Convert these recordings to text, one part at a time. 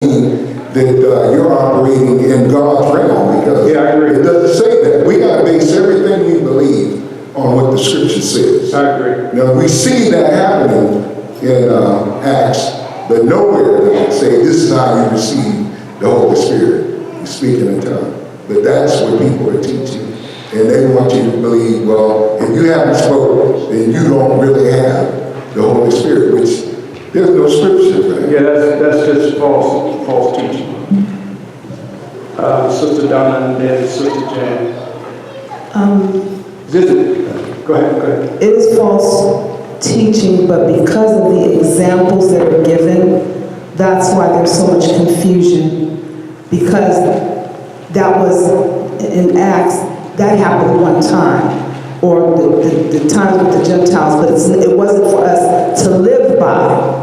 that you're operating in God's realm, because Yeah, I agree. it doesn't say that. We got to base everything we believe on what the scripture says. I agree. Now, we see that happening in Acts, but nowhere does it say this is how you receive the Holy Spirit. You speak in a tongue. But that's what people are teaching. And they want you to believe, well, if you haven't spoken, then you don't really have the Holy Spirit, which there's no scripture for that. Yeah, that's just false teaching. Sister Donna and then Sister Jan. Go ahead. It is false teaching, but because of the examples that are given, that's why there's so much confusion. Because that was in Acts, that happened one time, or the times with the Gentiles, but it wasn't for us to live by.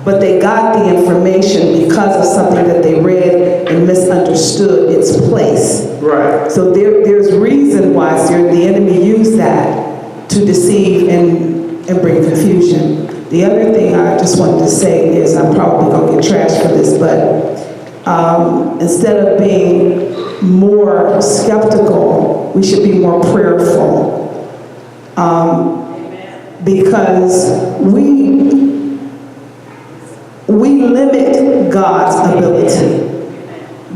But they got the information because of something that they read and misunderstood its place. Right. So there's reason why, sir, the enemy used that to deceive and bring confusion. The other thing I just wanted to say is, I'm probably going to get trashed for this, but instead of being more skeptical, we should be more prayerful. Because we limit God's ability.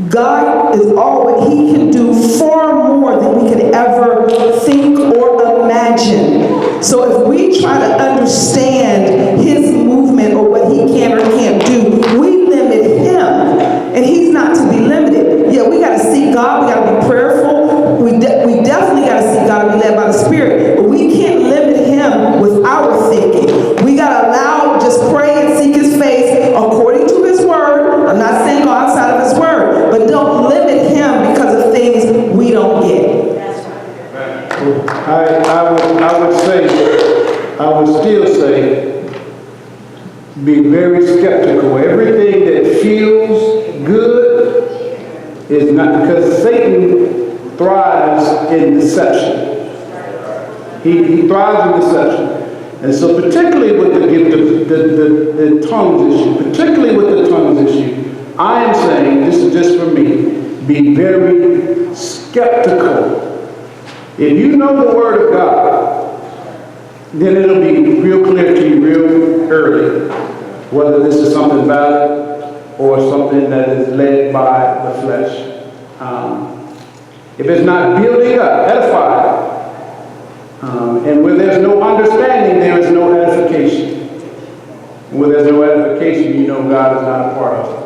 God is all, He can do far more than we could ever think or imagine. So if we try to understand His movement or what He can or can't do, we limit Him. And He's not to be limited. Yeah, we got to seek God, we got to be prayerful, we definitely got to seek God and be led by the Spirit, but we can't limit Him with our thinking. We got to allow, just pray and seek His face according to His word. I'm not saying go outside of His word, but don't limit Him because of things we don't get. I would still say, be very skeptical. Everything that feels good is not, because Satan thrives in deception. He thrives in deception. And so particularly with the gift of the tongues issue, I am saying, this is just for me, be very skeptical. If you know the Word of God, then it'll be real clear to you real early whether this is something valid or something that is led by the flesh. If it's not building up, edifying, and where there's no understanding, there is no edification. And where there's no edification, you know God is not a part of it.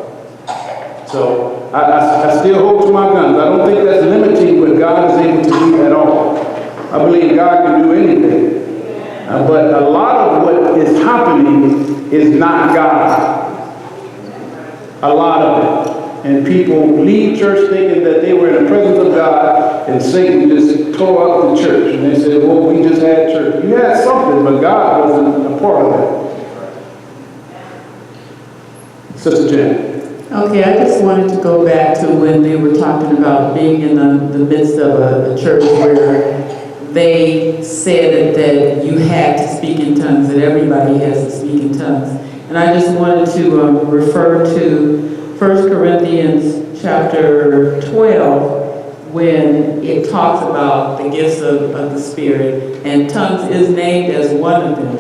So I still hold to my guns. I don't think that's limiting what God is able to do at all. I believe God can do anything. But a lot of what is happening is not God. A lot of it. And people leave church thinking that they were in the presence of God, and Satan just tore up the church. And they said, well, we just had church. You had something, but God wasn't a part of that. Sister Jan. Okay, I just wanted to go back to when they were talking about being in the midst of a church where they said that you had to speak in tongues, that everybody has to speak in tongues. And I just wanted to refer to 1 Corinthians chapter 12, when it talks about the gifts of the Spirit, and tongues is named as one of them.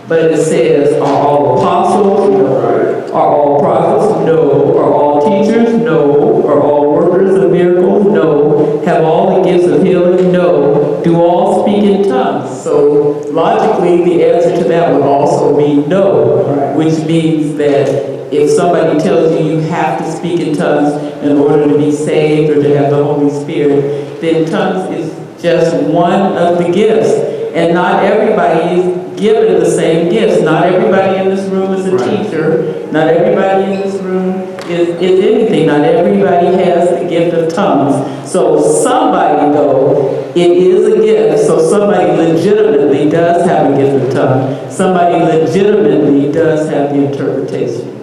But it says, are all apostles? No. Are all prophets? No. Are all teachers? No. Are all workers of miracles? No. Have all the gifts of healing? No. Do all speak in tongues? So logically, the answer to that would also be no, which means that if somebody tells you you have to speak in tongues in order to be saved or to have the Holy Spirit, then tongues is just one of the gifts. And not everybody is given the same gifts. Not everybody in this room is a teacher. Not everybody in this room is anything. Not everybody has the gift of tongues. So somebody, though, it is a gift. So somebody legitimately does have a gift of tongues. Somebody legitimately does have the interpretation.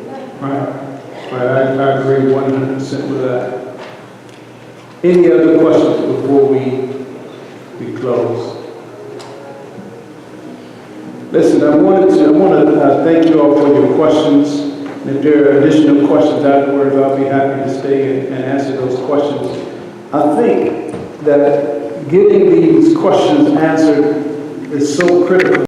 Right. I agree 100% with that. Any other questions before we close? Listen, I want to thank you all for your questions. If there are additional questions afterwards, I'll be happy to stay and answer those questions. I think that getting these questions answered is so critical.